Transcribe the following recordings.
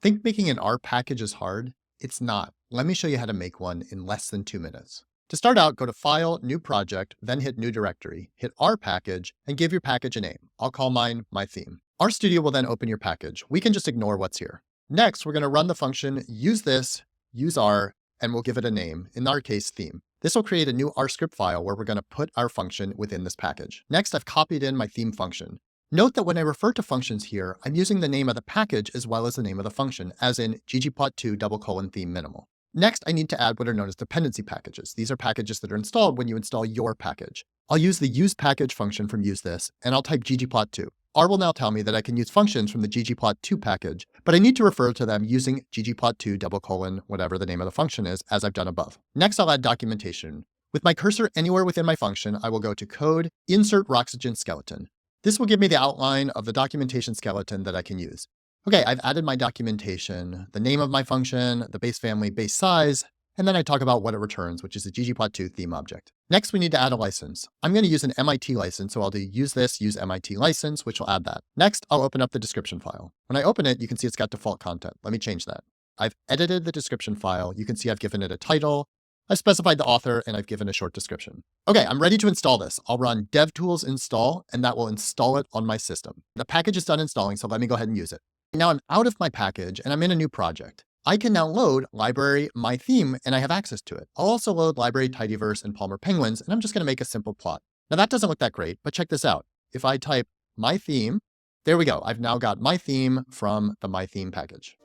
Think making an R package is hard? It's not. Let me show you how to make one in less than 2 minutes. To start out, go to File, New Project, then hit New Directory, hit R package, and give your package a name. I'll call mine My Theme. RStudio will then open your package. We can just ignore what's here. Next, we're going to run the function use this, use R, and we'll give it a name, in our case, theme. This will create a new R script file where we're going to put our function within this package. Next, I've copied in my theme function. Note that when I refer to functions here, I'm using the name of the package as well as the name of the function, as in ggplot2 theme minimal. Next, I need to add what are known as dependency packages. These are packages that are installed when you install your package. I'll use the use package function from use this, and I'll type ggplot2. R will now tell me that I can use functions from the ggplot2 package, but I need to refer to them using ggplot2 whatever the name of the function is, as I've done above. Next, I'll add documentation. With my cursor anywhere within my function, I will go to Code, Insert Roxygen Skeleton. This will give me the outline of the documentation skeleton that I can use. Okay, I've added my documentation, the name of my function, the base family, base size, and then I talk about what it returns, which is a ggplot2 theme object. Next, we need to add a license. I'm going to use an MIT license, so I'll do use this, use MIT license, which will add that. Next, I'll open up the description file. When I open it, you can see it's got default content. Let me change that. I've edited the description file. You can see I've given it a title, I've specified the author, and I've given a short description. Okay, I'm ready to install this. I'll run devtools install, and that will install it on my system. The package is done installing, so let me go ahead and use it. Now I'm out of my package, and I'm in a new project. I can now load library my theme, and I have access to it. I'll also load library tidyverse and Palmer penguins, and I'm just going to make a simple plot. Now that doesn't look that great, but check this out. If I type my theme, there we go. I've now got my theme from the my theme package.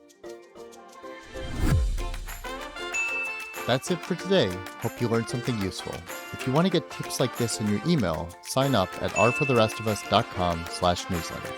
That's it for today. Hope you learned something useful. If you want to get tips like this in your email, sign up at rfortherestofus.com/newsletter.